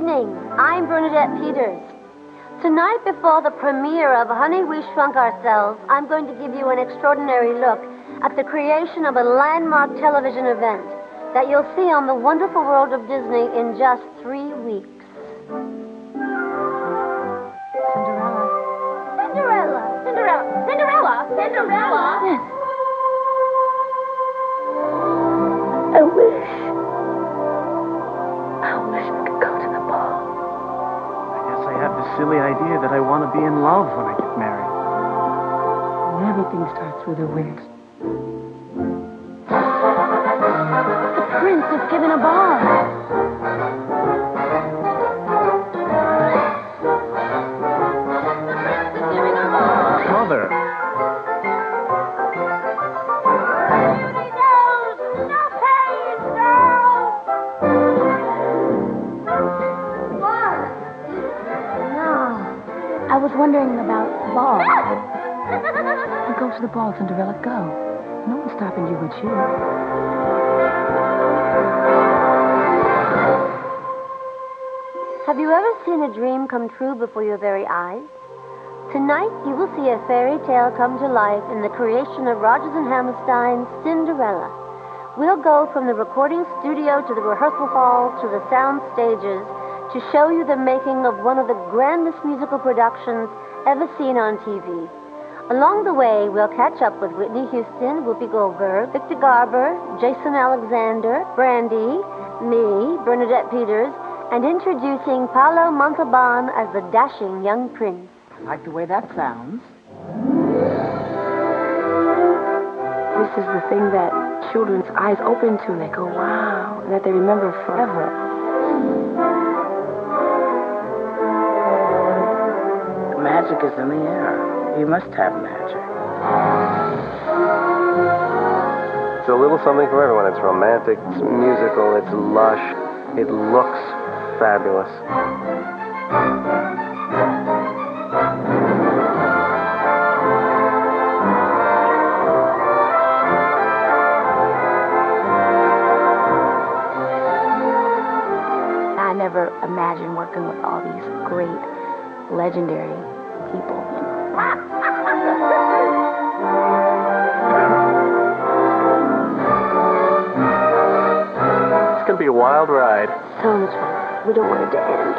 evening. I'm Bernadette Peters. Tonight, before the premiere of Honey, We Shrunk Ourselves, I'm going to give you an extraordinary look at the creation of a landmark television event that you'll see on the wonderful world of Disney in just 3 weeks. Cinderella? Yes. I wish we could go to the ball. I guess I have this silly idea that I want to be in love when I get married. And everything starts with a wish. The prince is giving a ball. Mother. I was wondering about the ball. Go to the ball, Cinderella, go. No one's stopping you but you. Have you ever seen a dream come true before your very eyes? Tonight, you will see a fairy tale come to life in the creation of Rodgers and Hammerstein's Cinderella. We'll go from the recording studio to the rehearsal hall to the sound stages to show you the making of one of the grandest musical productions ever seen on TV. Along the way, we'll catch up with Whitney Houston, Whoopi Goldberg, Victor Garber, Jason Alexander, Brandy, me, Bernadette Peters, and introducing Paolo Montalban as the dashing young prince. I like the way that sounds. This is the thing that children's eyes open to and they go, wow, and that they remember forever. Magic is in the air. You must have magic. It's a little something for everyone. It's romantic, it's musical, it's lush, it looks fabulous. I never imagined working with all these great, legendary people. It's going to be a wild ride. So much fun. We don't want it to end.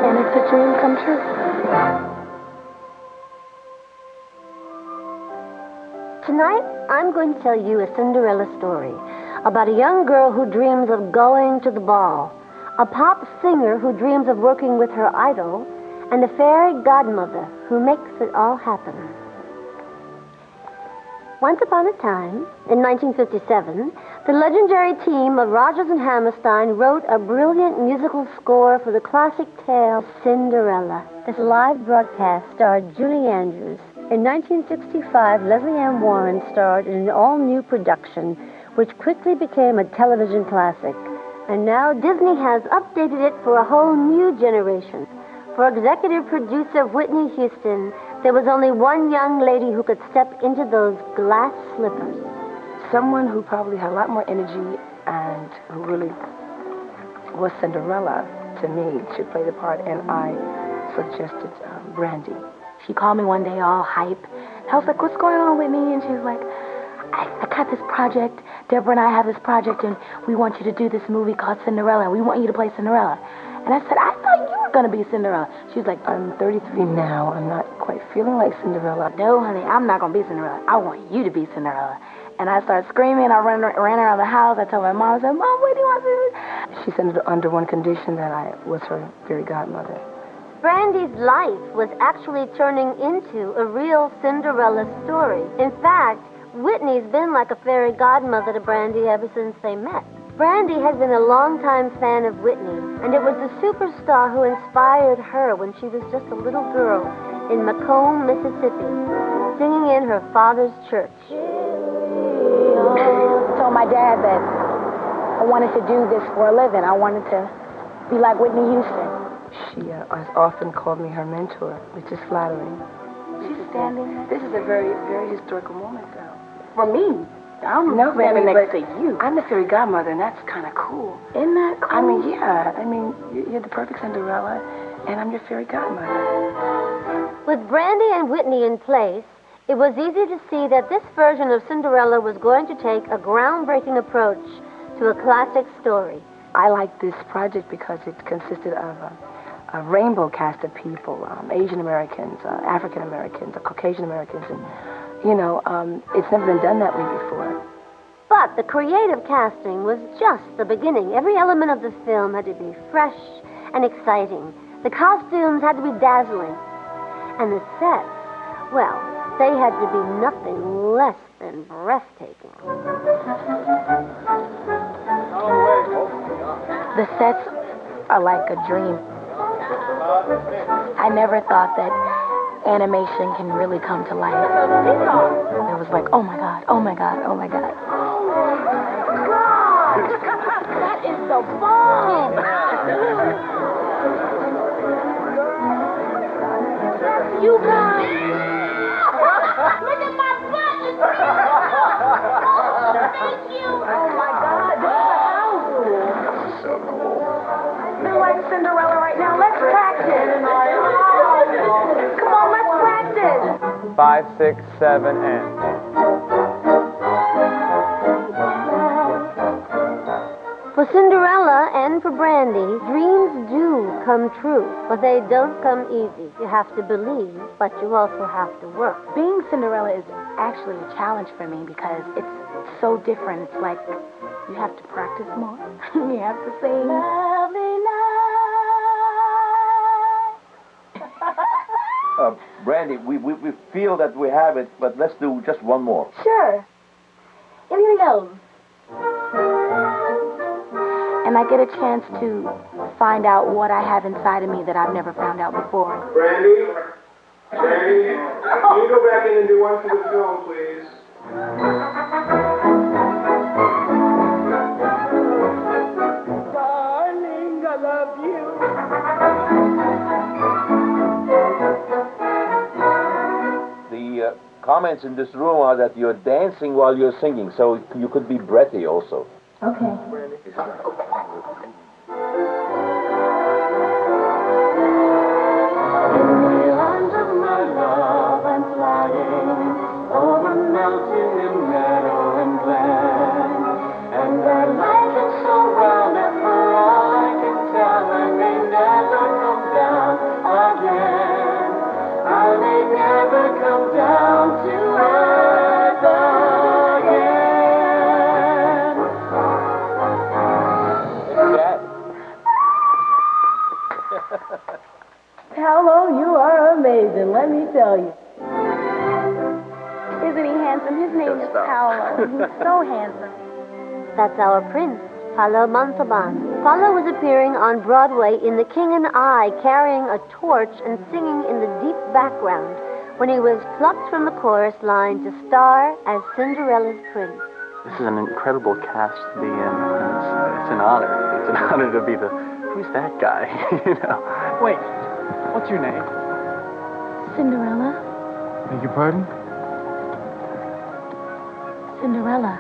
And it's a dream come true. Tonight, I'm going to tell you a Cinderella story about a young girl who dreams of going to the ball, a pop singer who dreams of working with her idol, and a fairy godmother who makes it all happen. Once upon a time, in 1957, the legendary team of Rodgers and Hammerstein wrote a brilliant musical score for the classic tale Cinderella. This live broadcast starred Julie Andrews. In 1965, Leslie Ann Warren starred in an all-new production, which quickly became a television classic. And now Disney has updated it for a whole new generation. For executive producer Whitney Houston, there was only one young lady who could step into those glass slippers. Someone who probably had a lot more energy and who really was Cinderella to me should play the part, and I suggested Brandy. She called me one day all hype. I was like, what's going on, Whitney? And she was like, I got this project. Deborah and I have this project, and we want you to do this movie called Cinderella, and we want you to play Cinderella. And I said, I thought you were going to be Cinderella. She was like, I'm 33 now. I'm not quite feeling like Cinderella. No, honey, I'm not going to be Cinderella. I want you to be Cinderella. And I started screaming. I ran around the house. I told my mom, I said, Mom, what do you want to do? She said under one condition, that I was her fairy godmother. Brandy's life was actually turning into a real Cinderella story. In fact, Whitney's been like a fairy godmother to Brandy ever since they met. Brandy has been a longtime fan of Whitney, and it was the superstar who inspired her when she was just a little girl in Macomb, Mississippi, singing in her father's church. I told my dad that I wanted to do this for a living. I wanted to be like Whitney Houston. She has often called me her mentor, which is flattering. She's standing. This is a very, very historical moment, though. For me. I'm No, standing Randy, next but to you. I'm the fairy godmother, and that's kind of cool. Isn't that cool? I mean, yeah. I mean, you're the perfect Cinderella, and I'm your fairy godmother. With Brandy and Whitney in place, it was easy to see that this version of Cinderella was going to take a groundbreaking approach to a classic story. I like this project because it consisted of a rainbow cast of people, Asian Americans, African Americans, Caucasian Americans, and, it's never been done that way before. But the creative casting was just the beginning. Every element of the film had to be fresh and exciting. The costumes had to be dazzling. And the sets, well, they had to be nothing less than breathtaking. The sets are like a dream. I never thought that animation can really come to life. It was like, oh my God, oh my God, oh my God. That is the bomb! You guys! Look at my butt! It's thank you! Oh my God, this is a house! So cool. Feel like Cinderella right now. Let's practice! Come on, let's practice! 5, 6, 7, and. For Cinderella and for Brandy, dreams do come true, but they don't come easy. You have to believe, but you also have to work. Being Cinderella is actually a challenge for me because it's so different. It's like you have to practice more. You have to sing. Lovely night. Brandy, we feel that we have it, but let's do just one more. Sure. Anything else? And I get a chance to find out what I have inside of me that I've never found out before. Brandy, can you go back in and do one for the film, please? Darling, I love you. The comments in this room are that you're dancing while you're singing, so you could be breathy also. Okay. Hello, you are amazing, let me tell you. Isn't he handsome? His name is Paolo. He's so handsome. That's our prince, Paolo Montalban. Paolo was appearing on Broadway in The King and I, carrying a torch and singing in the deep background when he was plucked from the chorus line to star as Cinderella's prince. This is an incredible cast to be in, and it's an honor. It's an honor to be who's that guy, Wait, what's your name? Cinderella? Beg your pardon? Cinderella.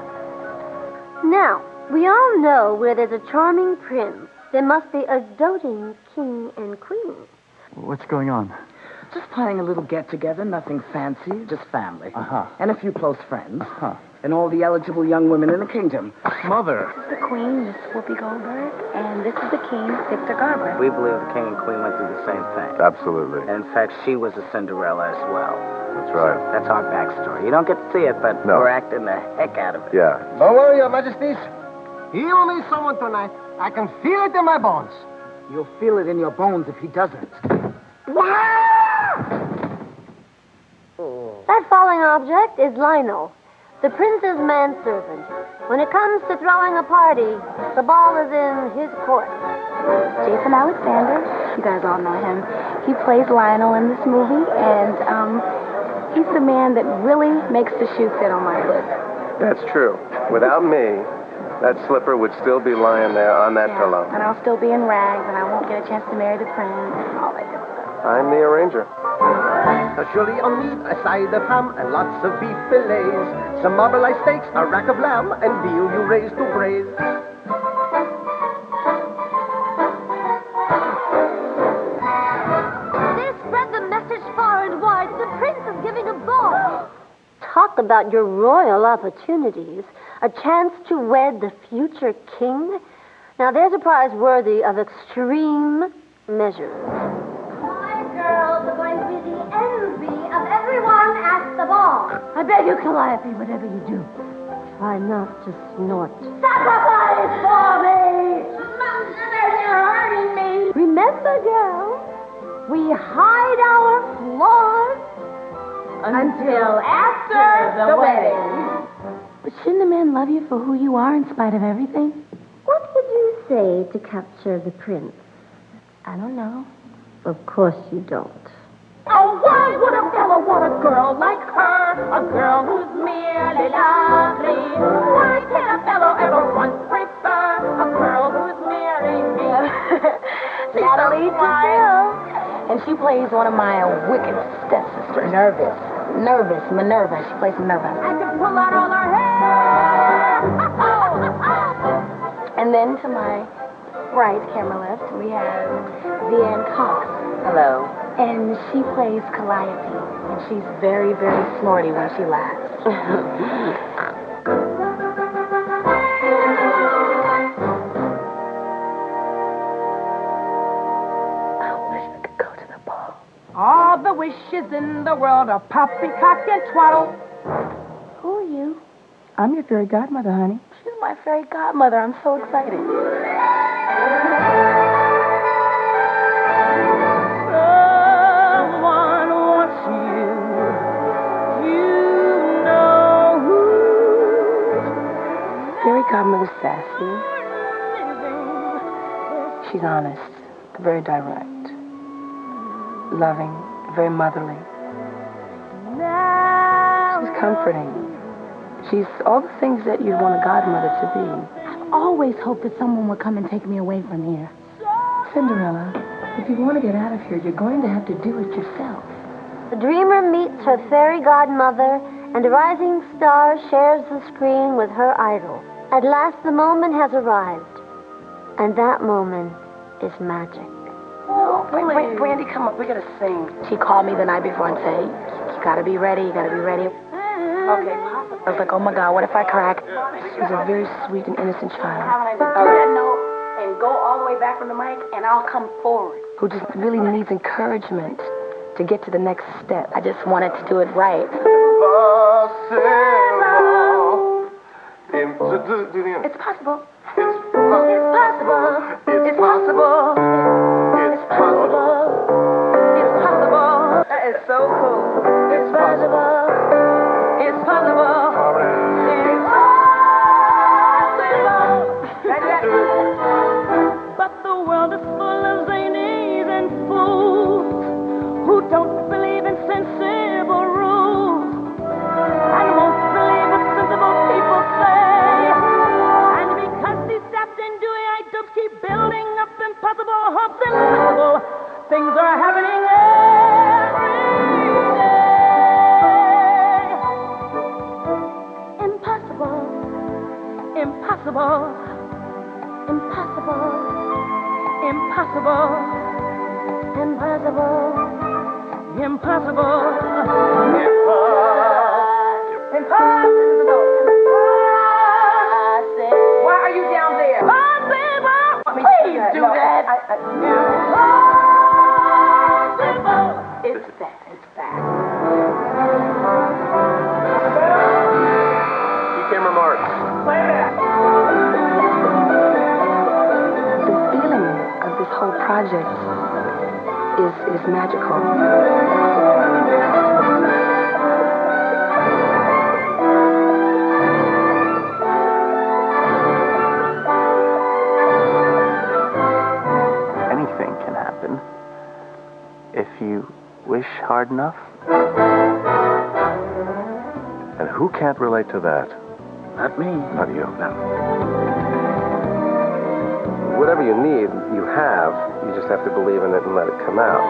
Now, we all know where there's a charming prince, there must be a doting king and queen. What's going on? Just planning a little get-together, nothing fancy, just family. Uh-huh. And a few close friends. Uh-huh. And all the eligible young women in the kingdom. Mother. This is the queen, Miss Whoopi Goldberg, and this is the king, Victor Garber. We believe the king and queen went through the same thing. Absolutely. And in fact, she was a Cinderella as well. That's right. So that's our backstory. You don't get to see it, but No. we're acting the heck out of it. Yeah. Don't worry, Your Majesties. He will need someone tonight. I can feel it in my bones. You'll feel it in your bones if he doesn't. That falling object is Lionel, the prince's manservant. When it comes to throwing a party, the ball is in his court. Jason Alexander, you guys all know him. He plays Lionel in this movie, and he's the man that really makes the shoe fit on my foot. That's true. Without me, that slipper would still be lying there on that pillow. And I'll still be in rags, and I won't get a chance to marry the prince, and all that good stuff. I'm the arranger. Now surely you'll need a side of ham and lots of beef fillets, some marbleized steaks, a rack of lamb, and veal you raise to braise. They spread the message far and wide. The prince is giving a ball. Talk about your royal opportunities. A chance to wed the future king. Now there's a prize worthy of extreme measures. My girls are going to be the envy of everyone at the ball. I beg you, Calliope, whatever you do, try not to snort. Sacrifice for me! You're hurting me. Remember, girls, we hide our flaws until after the wedding. But shouldn't a man love you for who you are in spite of everything? What would you say to capture the prince? I don't know. Of course you don't. Oh, why would a fellow want a girl like her? A girl who's merely lovely. Why can't a fellow ever once prefer a girl who's merely me? Natalie Tizelle. And she plays one of my wicked stepsisters. Nervous, Minerva. She plays Minerva. I can pull out all her hair. And then to my right, camera left, we have Vianne Cox. Hello. And she plays Calliope. And she's very, very snorty when she laughs. All the wishes in the world are poppycock and twaddle. Who are you? I'm your fairy godmother, honey. She's my fairy godmother. I'm so excited. Someone wants you. You know who. Fairy godmother's sassy. She's honest, very direct, loving, very motherly. She's comforting. She's all the things that you'd want a godmother to be. I've always hoped that someone would come and take me away from here. Cinderella, if you want to get out of here, you're going to have to do it yourself. The dreamer meets her fairy godmother, and a rising star shares the screen with her idol. At last, the moment has arrived, and that moment is magic. Oh, Brandy, come up. We got to sing. She called me the night before and said, you got to be ready. You got to be ready. Okay, Papa. I was like, oh, my God, what if I crack? She's a very sweet and innocent child. Do that note and go all the way back from the mic, and I'll come forward. Who just really needs encouragement to get to the next step. I just wanted to do it right. It's possible. It's possible. It's possible. It's possible. It's possible. That is so cool. It's possible. It's possible. It's possible. But the world is full of zanies and fools who don't believe in sensible rules and won't believe what sensible people say. And because these daft and dewy items keep building up impossible hopes and impossible things are happening every day. Impossible. Impossible. Impossible. Impossible. Impossible. Impossible. Impossible. Why are you down there? Impossible. Please do that. Impossible. It's that. It's that. Key camera marks. Play that. The feeling of this whole project is magical. Anything can happen if you wish hard enough. And who can't relate to that? Not me. Not you. No. Whatever whatever you need, you have. You just have to believe in it and let it come out.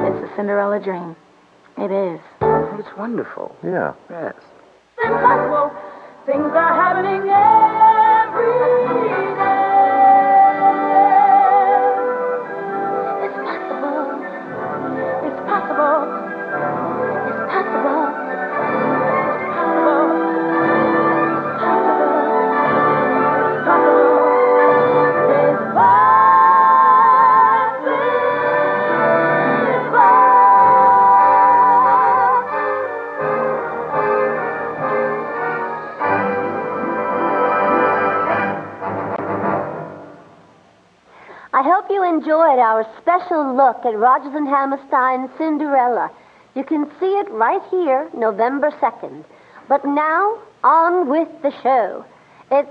It's a Cinderella dream. It is. It's wonderful. Yeah. Yes. Impossible. Things are happening every day. It's possible. It's possible. It's possible. It's possible. It's possible. It's possible. It's possible. I hope you enjoyed our special look at Rodgers and Hammerstein's Cinderella. You can see it right here, November 2nd. But now, on with the show. It's